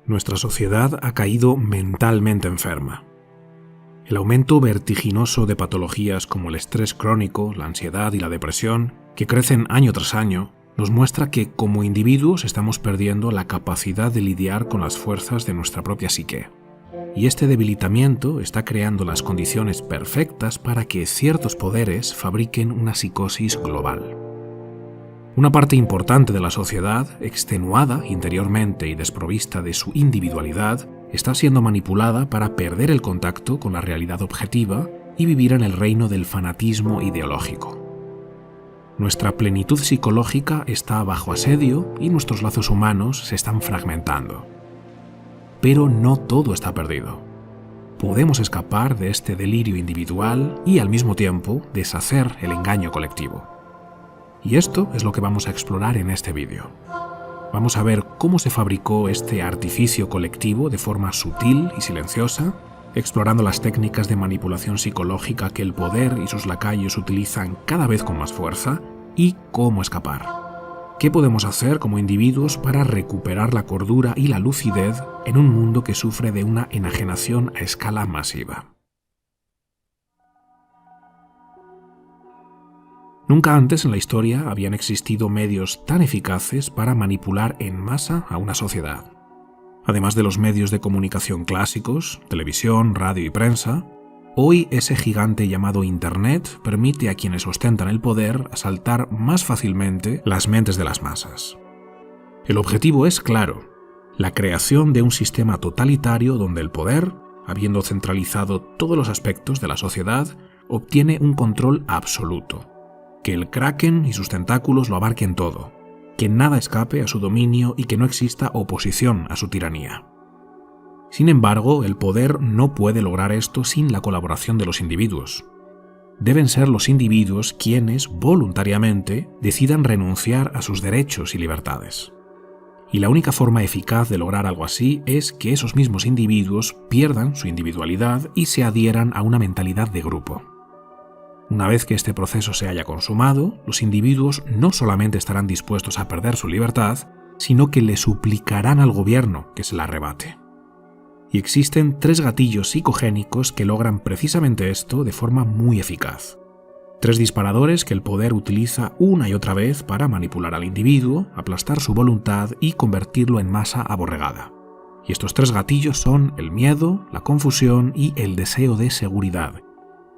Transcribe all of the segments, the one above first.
Nuestra sociedad ha caído mentalmente enferma. El aumento vertiginoso de patologías como el estrés crónico, la ansiedad y la depresión, que crecen año tras año, nos muestra que como individuos estamos perdiendo la capacidad de lidiar con las fuerzas de nuestra propia psique. Y este debilitamiento está creando las condiciones perfectas para que ciertos poderes fabriquen una psicosis global. Una parte importante de la sociedad, extenuada interiormente y desprovista de su individualidad, está siendo manipulada para perder el contacto con la realidad objetiva y vivir en el reino del fanatismo ideológico. Nuestra plenitud psicológica está bajo asedio y nuestros lazos humanos se están fragmentando. Pero no todo está perdido. Podemos escapar de este delirio individual y al mismo tiempo deshacer el engaño colectivo. Y esto es lo que vamos a explorar en este vídeo. Vamos a ver cómo se fabricó este artificio colectivo de forma sutil y silenciosa, explorando las técnicas de manipulación psicológica que el poder y sus lacayos utilizan cada vez con más fuerza, y cómo escapar. ¿Qué podemos hacer como individuos para recuperar la cordura y la lucidez en un mundo que sufre de una enajenación a escala masiva? Nunca antes en la historia habían existido medios tan eficaces para manipular en masa a una sociedad. Además de los medios de comunicación clásicos, televisión, radio y prensa, hoy ese gigante llamado Internet permite a quienes ostentan el poder asaltar más fácilmente las mentes de las masas. El objetivo es claro: la creación de un sistema totalitario donde el poder, habiendo centralizado todos los aspectos de la sociedad, obtiene un control absoluto. Que el Kraken y sus tentáculos lo abarquen todo, que nada escape a su dominio y que no exista oposición a su tiranía. Sin embargo, el poder no puede lograr esto sin la colaboración de los individuos. Deben ser los individuos quienes, voluntariamente, decidan renunciar a sus derechos y libertades. Y la única forma eficaz de lograr algo así es que esos mismos individuos pierdan su individualidad y se adhieran a una mentalidad de grupo. Una vez que este proceso se haya consumado, los individuos no solamente estarán dispuestos a perder su libertad, sino que le suplicarán al gobierno que se la arrebate. Y existen 3 gatillos psicogénicos que logran precisamente esto de forma muy eficaz. 3 disparadores que el poder utiliza una y otra vez para manipular al individuo, aplastar su voluntad y convertirlo en masa aborregada. Y estos 3 gatillos son el miedo, la confusión y el deseo de seguridad,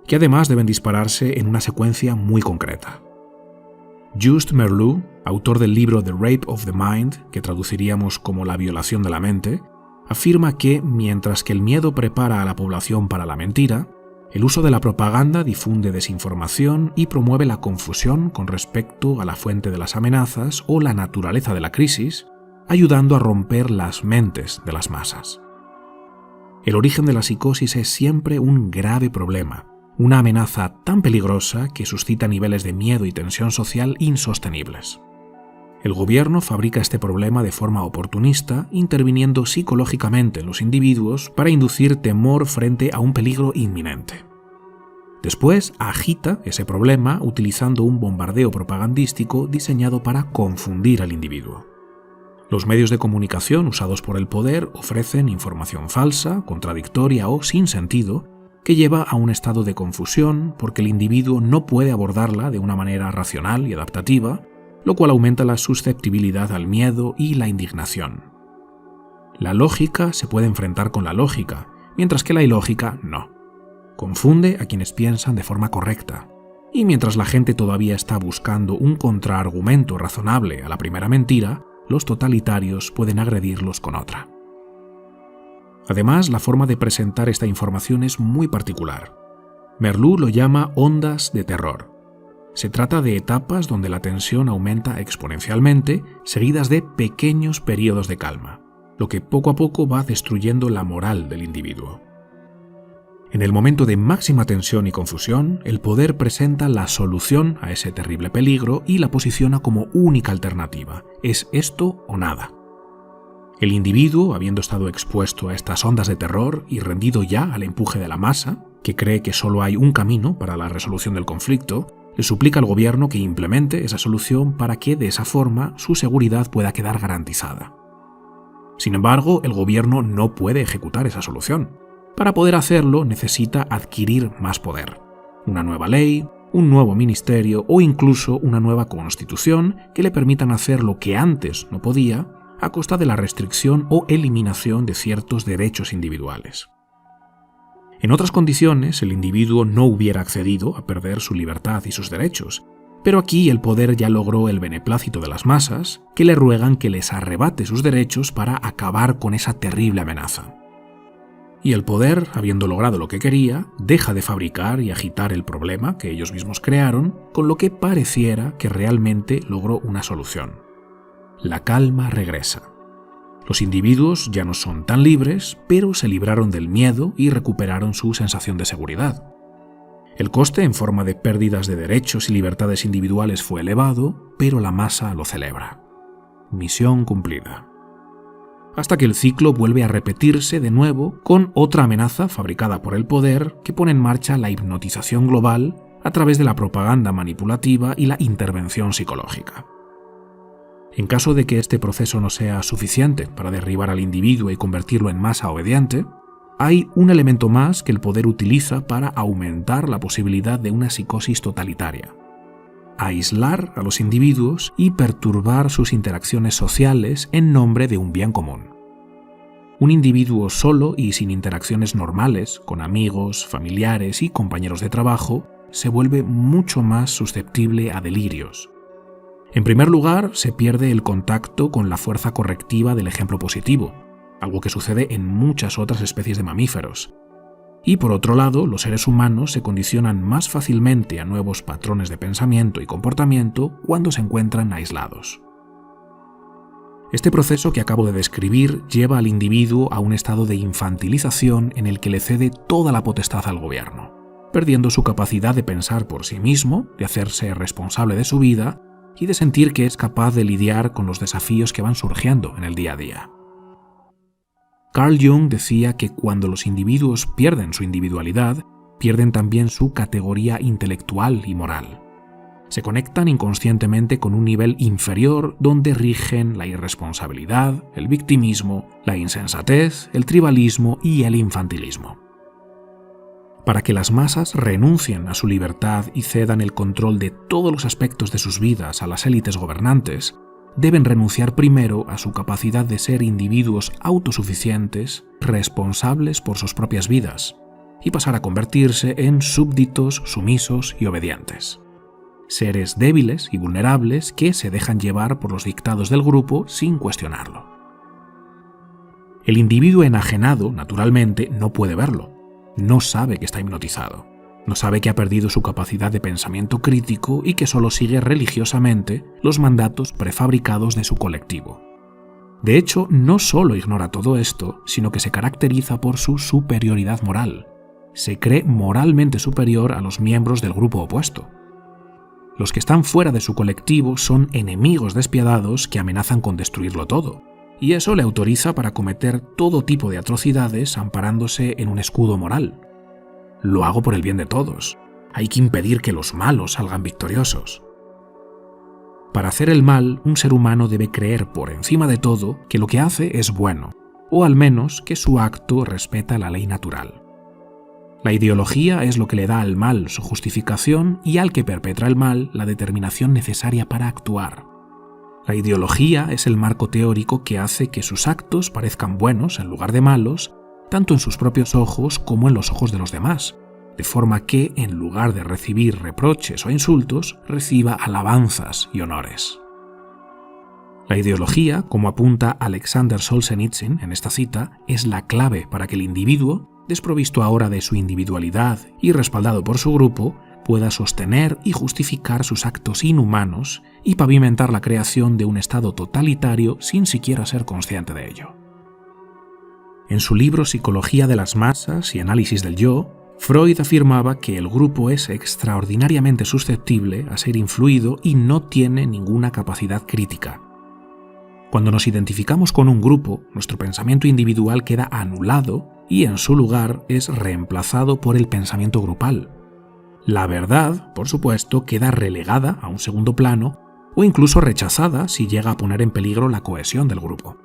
que además deben dispararse en una secuencia muy concreta. Just Merleau, autor del libro The Rape of the Mind, que traduciríamos como la violación de la mente, afirma que, mientras que el miedo prepara a la población para la mentira, el uso de la propaganda difunde desinformación y promueve la confusión con respecto a la fuente de las amenazas o la naturaleza de la crisis, ayudando a romper las mentes de las masas. El origen de la psicosis es siempre un grave problema, una amenaza tan peligrosa que suscita niveles de miedo y tensión social insostenibles. El gobierno fabrica este problema de forma oportunista, interviniendo psicológicamente en los individuos para inducir temor frente a un peligro inminente. Después agita ese problema utilizando un bombardeo propagandístico diseñado para confundir al individuo. Los medios de comunicación usados por el poder ofrecen información falsa, contradictoria o sin sentido, que lleva a un estado de confusión porque el individuo no puede abordarla de una manera racional y adaptativa, lo cual aumenta la susceptibilidad al miedo y la indignación. La lógica se puede enfrentar con la lógica, mientras que la ilógica no. Confunde a quienes piensan de forma correcta, y mientras la gente todavía está buscando un contraargumento razonable a la primera mentira, los totalitarios pueden agredirlos con otra. Además, la forma de presentar esta información es muy particular. Merleau lo llama ondas de terror. Se trata de etapas donde la tensión aumenta exponencialmente, seguidas de pequeños periodos de calma, lo que poco a poco va destruyendo la moral del individuo. En el momento de máxima tensión y confusión, el poder presenta la solución a ese terrible peligro y la posiciona como única alternativa. Es esto o nada. El individuo, habiendo estado expuesto a estas ondas de terror y rendido ya al empuje de la masa, que cree que solo hay un camino para la resolución del conflicto, le suplica al gobierno que implemente esa solución para que, de esa forma, su seguridad pueda quedar garantizada. Sin embargo, el gobierno no puede ejecutar esa solución. Para poder hacerlo, necesita adquirir más poder. Una nueva ley, un nuevo ministerio o incluso una nueva constitución que le permitan hacer lo que antes no podía a costa de la restricción o eliminación de ciertos derechos individuales. En otras condiciones, el individuo no hubiera accedido a perder su libertad y sus derechos, pero aquí el poder ya logró el beneplácito de las masas, que le ruegan que les arrebate sus derechos para acabar con esa terrible amenaza. Y el poder, habiendo logrado lo que quería, deja de fabricar y agitar el problema que ellos mismos crearon, con lo que pareciera que realmente logró una solución. La calma regresa. Los individuos ya no son tan libres, pero se libraron del miedo y recuperaron su sensación de seguridad. El coste en forma de pérdidas de derechos y libertades individuales fue elevado, pero la masa lo celebra. Misión cumplida. Hasta que el ciclo vuelve a repetirse de nuevo con otra amenaza fabricada por el poder que pone en marcha la hipnotización global a través de la propaganda manipulativa y la intervención psicológica. En caso de que este proceso no sea suficiente para derribar al individuo y convertirlo en masa obediente, hay un elemento más que el poder utiliza para aumentar la posibilidad de una psicosis totalitaria: aislar a los individuos y perturbar sus interacciones sociales en nombre de un bien común. Un individuo solo y sin interacciones normales con amigos, familiares y compañeros de trabajo se vuelve mucho más susceptible a delirios. En primer lugar, se pierde el contacto con la fuerza correctiva del ejemplo positivo, algo que sucede en muchas otras especies de mamíferos. Y por otro lado, los seres humanos se condicionan más fácilmente a nuevos patrones de pensamiento y comportamiento cuando se encuentran aislados. Este proceso que acabo de describir lleva al individuo a un estado de infantilización en el que le cede toda la potestad al gobierno, perdiendo su capacidad de pensar por sí mismo, de hacerse responsable de su vida y de sentir que es capaz de lidiar con los desafíos que van surgiendo en el día a día. Carl Jung decía que cuando los individuos pierden su individualidad, pierden también su categoría intelectual y moral. Se conectan inconscientemente con un nivel inferior donde rigen la irresponsabilidad, el victimismo, la insensatez, el tribalismo y el infantilismo. Para que las masas renuncien a su libertad y cedan el control de todos los aspectos de sus vidas a las élites gobernantes, deben renunciar primero a su capacidad de ser individuos autosuficientes, responsables por sus propias vidas, y pasar a convertirse en súbditos sumisos y obedientes. Seres débiles y vulnerables que se dejan llevar por los dictados del grupo sin cuestionarlo. El individuo enajenado, naturalmente, no puede verlo. No sabe que está hipnotizado. No sabe que ha perdido su capacidad de pensamiento crítico y que solo sigue religiosamente los mandatos prefabricados de su colectivo. De hecho, no solo ignora todo esto, sino que se caracteriza por su superioridad moral. Se cree moralmente superior a los miembros del grupo opuesto. Los que están fuera de su colectivo son enemigos despiadados que amenazan con destruirlo todo, y eso le autoriza para cometer todo tipo de atrocidades amparándose en un escudo moral. Lo hago por el bien de todos. Hay que impedir que los malos salgan victoriosos. Para hacer el mal, un ser humano debe creer por encima de todo que lo que hace es bueno, o al menos que su acto respeta la ley natural. La ideología es lo que le da al mal su justificación y al que perpetra el mal la determinación necesaria para actuar. La ideología es el marco teórico que hace que sus actos parezcan buenos en lugar de malos, tanto en sus propios ojos como en los ojos de los demás, de forma que, en lugar de recibir reproches o insultos, reciba alabanzas y honores. La ideología, como apunta Alexander Solzhenitsyn en esta cita, es la clave para que el individuo, desprovisto ahora de su individualidad y respaldado por su grupo, pueda sostener y justificar sus actos inhumanos y pavimentar la creación de un estado totalitario sin siquiera ser consciente de ello. En su libro Psicología de las masas y análisis del yo, Freud afirmaba que el grupo es extraordinariamente susceptible a ser influido y no tiene ninguna capacidad crítica. Cuando nos identificamos con un grupo, nuestro pensamiento individual queda anulado y en su lugar es reemplazado por el pensamiento grupal. La verdad, por supuesto, queda relegada a un segundo plano o incluso rechazada si llega a poner en peligro la cohesión del grupo.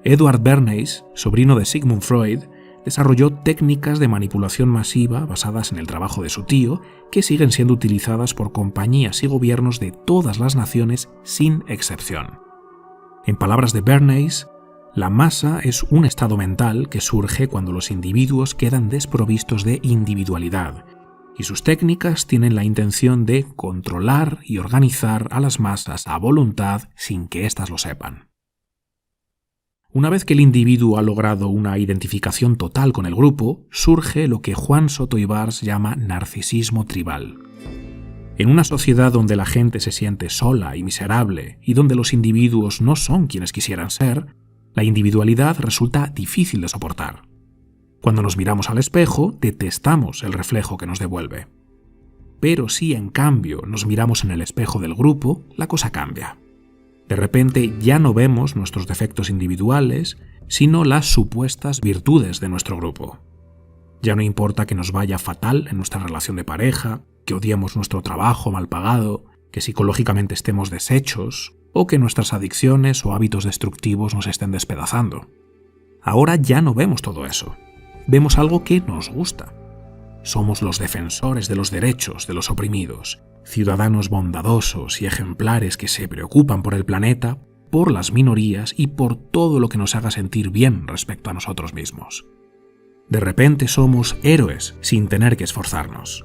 Edward Bernays, sobrino de Sigmund Freud, desarrolló técnicas de manipulación masiva basadas en el trabajo de su tío, que siguen siendo utilizadas por compañías y gobiernos de todas las naciones sin excepción. En palabras de Bernays, la masa es un estado mental que surge cuando los individuos quedan desprovistos de individualidad, y sus técnicas tienen la intención de controlar y organizar a las masas a voluntad sin que éstas lo sepan. Una vez que el individuo ha logrado una identificación total con el grupo, surge lo que Juan Soto Ibars llama narcisismo tribal. En una sociedad donde la gente se siente sola y miserable y donde los individuos no son quienes quisieran ser, la individualidad resulta difícil de soportar. Cuando nos miramos al espejo, detestamos el reflejo que nos devuelve. Pero si en cambio nos miramos en el espejo del grupo, la cosa cambia. De repente ya no vemos nuestros defectos individuales, sino las supuestas virtudes de nuestro grupo. Ya no importa que nos vaya fatal en nuestra relación de pareja, que odiemos nuestro trabajo mal pagado, que psicológicamente estemos deshechos, o que nuestras adicciones o hábitos destructivos nos estén despedazando. Ahora ya no vemos todo eso. Vemos algo que nos gusta. Somos los defensores de los derechos de los oprimidos, ciudadanos bondadosos y ejemplares que se preocupan por el planeta, por las minorías y por todo lo que nos haga sentir bien respecto a nosotros mismos. De repente somos héroes sin tener que esforzarnos.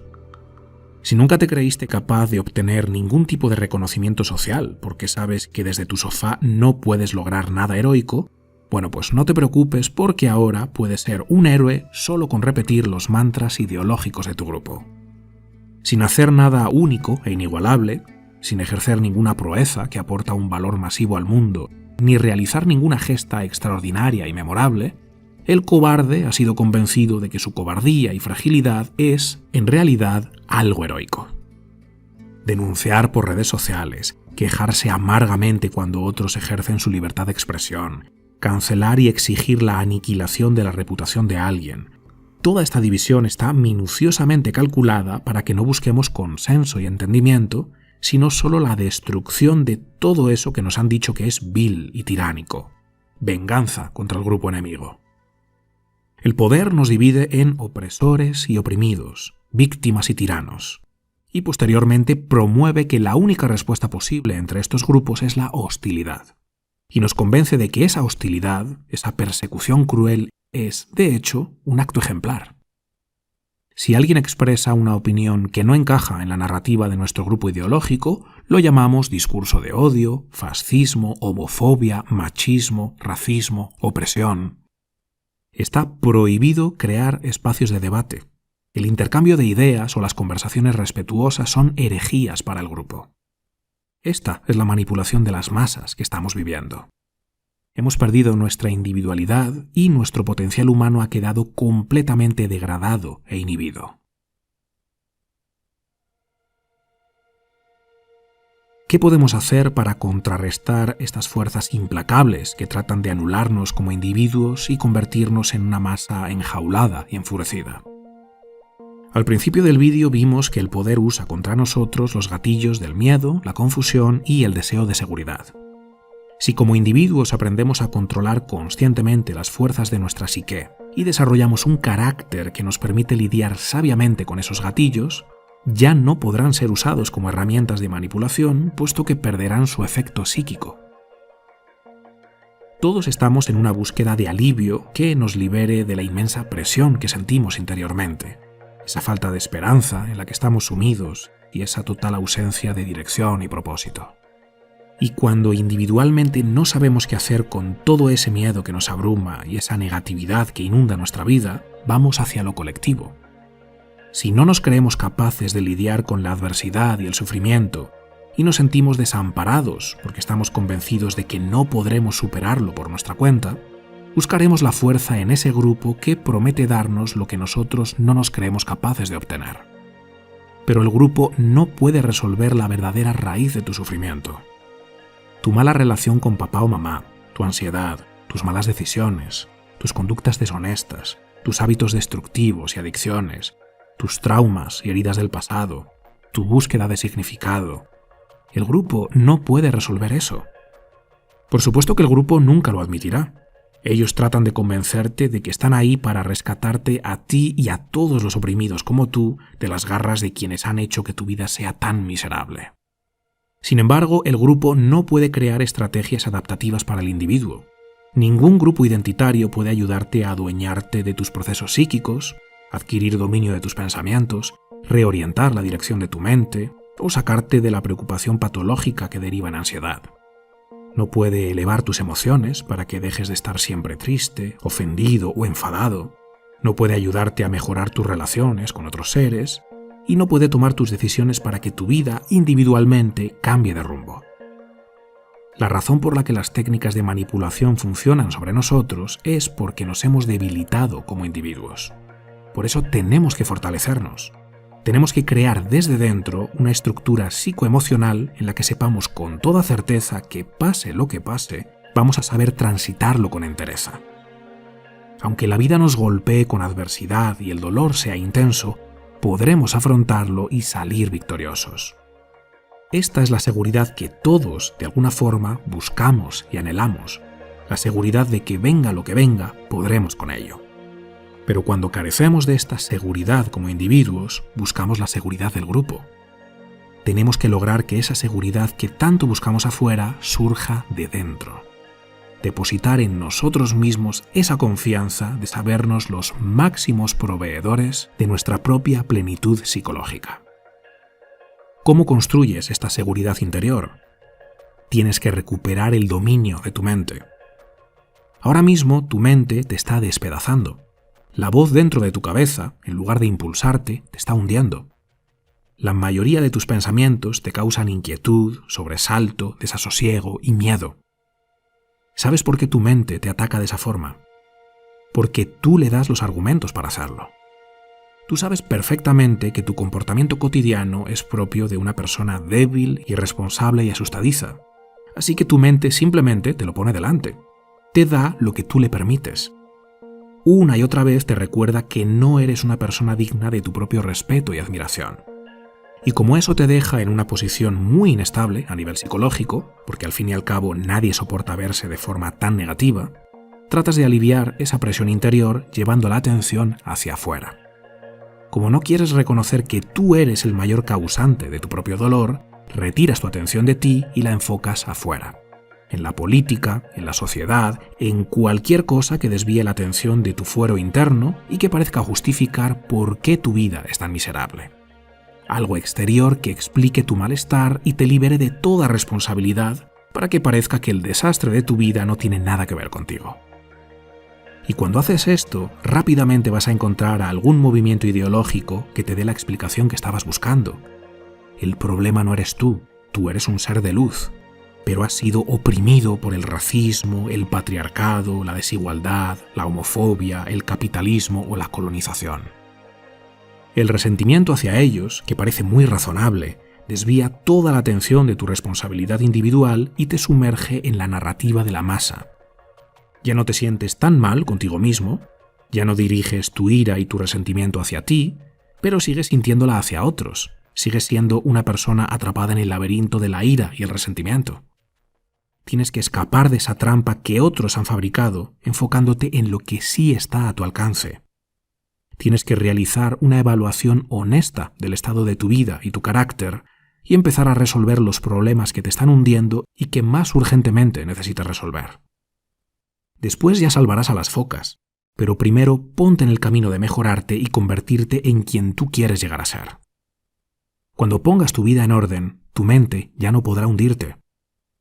Si nunca te creíste capaz de obtener ningún tipo de reconocimiento social porque sabes que desde tu sofá no puedes lograr nada heroico, bueno, pues no te preocupes porque ahora puedes ser un héroe solo con repetir los mantras ideológicos de tu grupo. Sin hacer nada único e inigualable, sin ejercer ninguna proeza que aporta un valor masivo al mundo, ni realizar ninguna gesta extraordinaria y memorable, el cobarde ha sido convencido de que su cobardía y fragilidad es, en realidad, algo heroico. Denunciar por redes sociales, quejarse amargamente cuando otros ejercen su libertad de expresión, cancelar y exigir la aniquilación de la reputación de alguien. Toda esta división está minuciosamente calculada para que no busquemos consenso y entendimiento, sino solo la destrucción de todo eso que nos han dicho que es vil y tiránico. Venganza contra el grupo enemigo. El poder nos divide en opresores y oprimidos, víctimas y tiranos, y posteriormente promueve que la única respuesta posible entre estos grupos es la hostilidad, y nos convence de que esa hostilidad, esa persecución cruel, es, de hecho, un acto ejemplar. Si alguien expresa una opinión que no encaja en la narrativa de nuestro grupo ideológico, lo llamamos discurso de odio, fascismo, homofobia, machismo, racismo, opresión. Está prohibido crear espacios de debate. El intercambio de ideas o las conversaciones respetuosas son herejías para el grupo. Esta es la manipulación de las masas que estamos viviendo. Hemos perdido nuestra individualidad y nuestro potencial humano ha quedado completamente degradado e inhibido. ¿Qué podemos hacer para contrarrestar estas fuerzas implacables que tratan de anularnos como individuos y convertirnos en una masa enjaulada y enfurecida? Al principio del vídeo vimos que el poder usa contra nosotros los gatillos del miedo, la confusión y el deseo de seguridad. Si como individuos aprendemos a controlar conscientemente las fuerzas de nuestra psique y desarrollamos un carácter que nos permite lidiar sabiamente con esos gatillos, ya no podrán ser usados como herramientas de manipulación, puesto que perderán su efecto psíquico. Todos estamos en una búsqueda de alivio que nos libere de la inmensa presión que sentimos interiormente, esa falta de esperanza en la que estamos sumidos y esa total ausencia de dirección y propósito. Y cuando individualmente no sabemos qué hacer con todo ese miedo que nos abruma y esa negatividad que inunda nuestra vida, vamos hacia lo colectivo. Si no nos creemos capaces de lidiar con la adversidad y el sufrimiento, y nos sentimos desamparados porque estamos convencidos de que no podremos superarlo por nuestra cuenta, buscaremos la fuerza en ese grupo que promete darnos lo que nosotros no nos creemos capaces de obtener. Pero el grupo no puede resolver la verdadera raíz de tu sufrimiento. Tu mala relación con papá o mamá, tu ansiedad, tus malas decisiones, tus conductas deshonestas, tus hábitos destructivos y adicciones, tus traumas y heridas del pasado, tu búsqueda de significado. El grupo no puede resolver eso. Por supuesto que el grupo nunca lo admitirá. Ellos tratan de convencerte de que están ahí para rescatarte a ti y a todos los oprimidos como tú de las garras de quienes han hecho que tu vida sea tan miserable. Sin embargo, el grupo no puede crear estrategias adaptativas para el individuo. Ningún grupo identitario puede ayudarte a adueñarte de tus procesos psíquicos, adquirir dominio de tus pensamientos, reorientar la dirección de tu mente o sacarte de la preocupación patológica que deriva en ansiedad. No puede elevar tus emociones para que dejes de estar siempre triste, ofendido o enfadado. No puede ayudarte a mejorar tus relaciones con otros seres y no puede tomar tus decisiones para que tu vida individualmente cambie de rumbo. La razón por la que las técnicas de manipulación funcionan sobre nosotros es porque nos hemos debilitado como individuos. Por eso tenemos que fortalecernos. Tenemos que crear desde dentro una estructura psicoemocional en la que sepamos con toda certeza que pase lo que pase, vamos a saber transitarlo con entereza. Aunque la vida nos golpee con adversidad y el dolor sea intenso, podremos afrontarlo y salir victoriosos. Esta es la seguridad que todos, de alguna forma, buscamos y anhelamos, la seguridad de que venga lo que venga, podremos con ello. Pero cuando carecemos de esta seguridad como individuos, buscamos la seguridad del grupo. Tenemos que lograr que esa seguridad que tanto buscamos afuera surja de dentro. Depositar en nosotros mismos esa confianza de sabernos los máximos proveedores de nuestra propia plenitud psicológica. ¿Cómo construyes esta seguridad interior? Tienes que recuperar el dominio de tu mente. Ahora mismo tu mente te está despedazando. La voz dentro de tu cabeza, en lugar de impulsarte, te está hundiendo. La mayoría de tus pensamientos te causan inquietud, sobresalto, desasosiego y miedo. ¿Sabes por qué tu mente te ataca de esa forma? Porque tú le das los argumentos para hacerlo. Tú sabes perfectamente que tu comportamiento cotidiano es propio de una persona débil, irresponsable y asustadiza. Así que tu mente simplemente te lo pone delante. Te da lo que tú le permites. Una y otra vez te recuerda que no eres una persona digna de tu propio respeto y admiración. Y como eso te deja en una posición muy inestable a nivel psicológico, porque al fin y al cabo nadie soporta verse de forma tan negativa, tratas de aliviar esa presión interior llevando la atención hacia afuera. Como no quieres reconocer que tú eres el mayor causante de tu propio dolor, retiras tu atención de ti y la enfocas afuera. En la política, en la sociedad, en cualquier cosa que desvíe la atención de tu fuero interno y que parezca justificar por qué tu vida es tan miserable. Algo exterior que explique tu malestar y te libere de toda responsabilidad para que parezca que el desastre de tu vida no tiene nada que ver contigo. Y cuando haces esto, rápidamente vas a encontrar algún movimiento ideológico que te dé la explicación que estabas buscando. El problema no eres tú eres un ser de luz, pero has sido oprimido por el racismo, el patriarcado, la desigualdad, la homofobia, el capitalismo o la colonización. El resentimiento hacia ellos, que parece muy razonable, desvía toda la atención de tu responsabilidad individual y te sumerge en la narrativa de la masa. Ya no te sientes tan mal contigo mismo, ya no diriges tu ira y tu resentimiento hacia ti, pero sigues sintiéndola hacia otros, sigues siendo una persona atrapada en el laberinto de la ira y el resentimiento. Tienes que escapar de esa trampa que otros han fabricado, enfocándote en lo que sí está a tu alcance. Tienes que realizar una evaluación honesta del estado de tu vida y tu carácter y empezar a resolver los problemas que te están hundiendo y que más urgentemente necesitas resolver. Después ya salvarás a las focas, pero primero ponte en el camino de mejorarte y convertirte en quien tú quieres llegar a ser. Cuando pongas tu vida en orden, tu mente ya no podrá hundirte.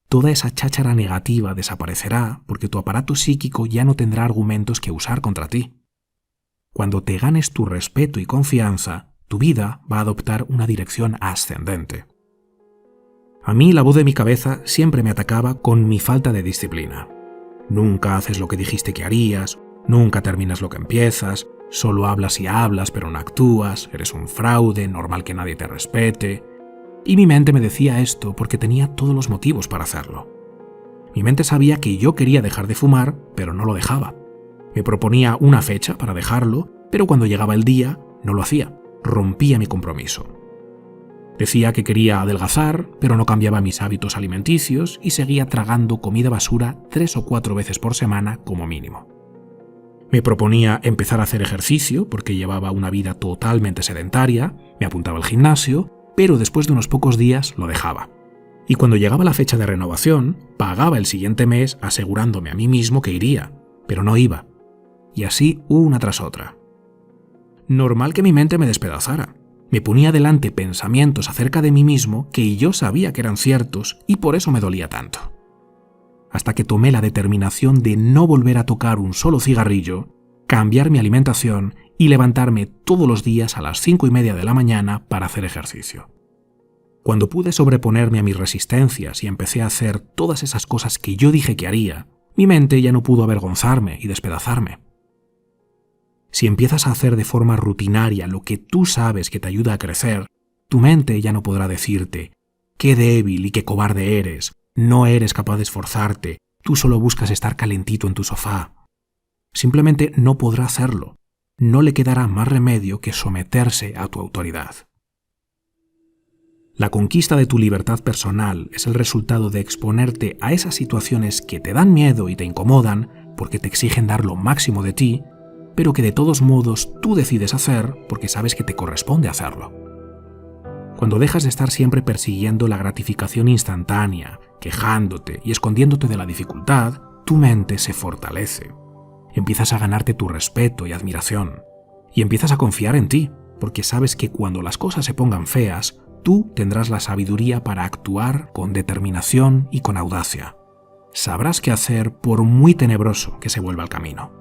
Toda esa cháchara negativa desaparecerá porque tu aparato psíquico ya no tendrá argumentos que usar contra ti. Cuando te ganes tu respeto y confianza, tu vida va a adoptar una dirección ascendente. A mí la voz de mi cabeza siempre me atacaba con mi falta de disciplina. Nunca haces lo que dijiste que harías, nunca terminas lo que empiezas, solo hablas y hablas pero no actúas, eres un fraude, normal que nadie te respete. Y mi mente me decía esto porque tenía todos los motivos para hacerlo. Mi mente sabía que yo quería dejar de fumar, pero no lo dejaba. Me proponía una fecha para dejarlo, pero cuando llegaba el día, no lo hacía, rompía mi compromiso. Decía que quería adelgazar, pero no cambiaba mis hábitos alimenticios y seguía tragando comida basura 3 o 4 veces por semana como mínimo. Me proponía empezar a hacer ejercicio porque llevaba una vida totalmente sedentaria, me apuntaba al gimnasio, pero después de unos pocos días lo dejaba. Y cuando llegaba la fecha de renovación, pagaba el siguiente mes asegurándome a mí mismo que iría, pero no iba. Y así una tras otra. Normal que mi mente me despedazara. Me ponía delante pensamientos acerca de mí mismo que yo sabía que eran ciertos y por eso me dolía tanto. Hasta que tomé la determinación de no volver a tocar un solo cigarrillo, cambiar mi alimentación y levantarme todos los días a las 5:30 de la mañana para hacer ejercicio. Cuando pude sobreponerme a mis resistencias y empecé a hacer todas esas cosas que yo dije que haría, mi mente ya no pudo avergonzarme y despedazarme. Si empiezas a hacer de forma rutinaria lo que tú sabes que te ayuda a crecer, tu mente ya no podrá decirte «qué débil y qué cobarde eres, no eres capaz de esforzarte, tú solo buscas estar calentito en tu sofá». Simplemente no podrá hacerlo, no le quedará más remedio que someterse a tu autoridad. La conquista de tu libertad personal es el resultado de exponerte a esas situaciones que te dan miedo y te incomodan porque te exigen dar lo máximo de ti, pero que de todos modos tú decides hacer porque sabes que te corresponde hacerlo. Cuando dejas de estar siempre persiguiendo la gratificación instantánea, quejándote y escondiéndote de la dificultad, tu mente se fortalece. Empiezas a ganarte tu respeto y admiración. Y empiezas a confiar en ti, porque sabes que cuando las cosas se pongan feas, tú tendrás la sabiduría para actuar con determinación y con audacia. Sabrás qué hacer por muy tenebroso que se vuelva el camino.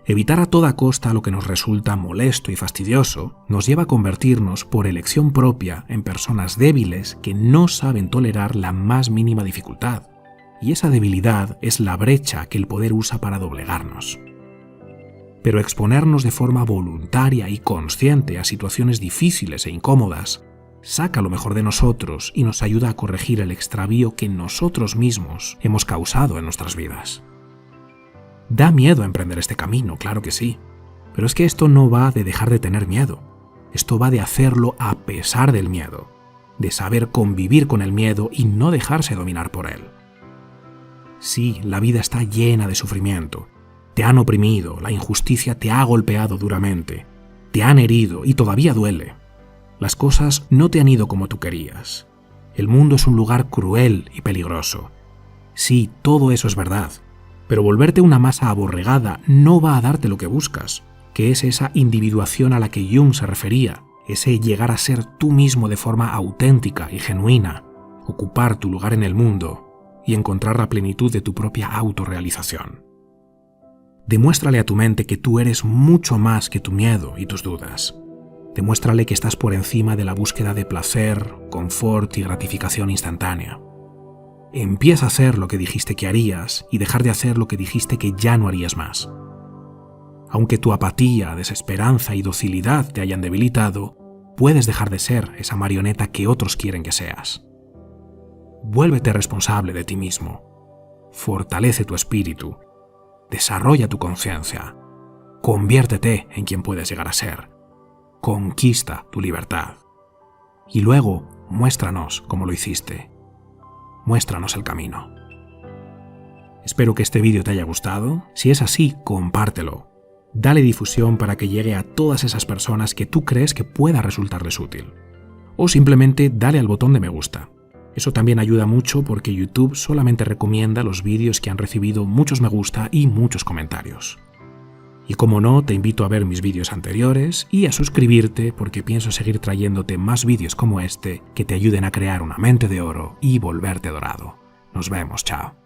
Evitar a toda costa lo que nos resulta molesto y fastidioso nos lleva a convertirnos por elección propia en personas débiles que no saben tolerar la más mínima dificultad, y esa debilidad es la brecha que el poder usa para doblegarnos. Pero exponernos de forma voluntaria y consciente a situaciones difíciles e incómodas saca lo mejor de nosotros y nos ayuda a corregir el extravío que nosotros mismos hemos causado en nuestras vidas. Da miedo emprender este camino, claro que sí, pero es que esto no va de dejar de tener miedo, esto va de hacerlo a pesar del miedo, de saber convivir con el miedo y no dejarse dominar por él. Sí, la vida está llena de sufrimiento, te han oprimido, la injusticia te ha golpeado duramente, te han herido y todavía duele. Las cosas no te han ido como tú querías. El mundo es un lugar cruel y peligroso. Sí, todo eso es verdad. Pero volverte una masa aborregada no va a darte lo que buscas, que es esa individuación a la que Jung se refería, ese llegar a ser tú mismo de forma auténtica y genuina, ocupar tu lugar en el mundo y encontrar la plenitud de tu propia autorrealización. Demuéstrale a tu mente que tú eres mucho más que tu miedo y tus dudas. Demuéstrale que estás por encima de la búsqueda de placer, confort y gratificación instantánea. Empieza a hacer lo que dijiste que harías y dejar de hacer lo que dijiste que ya no harías más. Aunque tu apatía, desesperanza y docilidad te hayan debilitado, puedes dejar de ser esa marioneta que otros quieren que seas. Vuélvete responsable de ti mismo. Fortalece tu espíritu. Desarrolla tu conciencia. Conviértete en quien puedes llegar a ser. Conquista tu libertad. Y luego, muéstranos cómo lo hiciste. Muéstranos el camino. Espero que este vídeo te haya gustado. Si es así, compártelo. Dale difusión para que llegue a todas esas personas que tú crees que pueda resultarles útil. O simplemente dale al botón de me gusta. Eso también ayuda mucho porque YouTube solamente recomienda los vídeos que han recibido muchos me gusta y muchos comentarios. Y como no, te invito a ver mis vídeos anteriores y a suscribirte porque pienso seguir trayéndote más vídeos como este que te ayuden a crear una mente de oro y volverte dorado. Nos vemos, chao.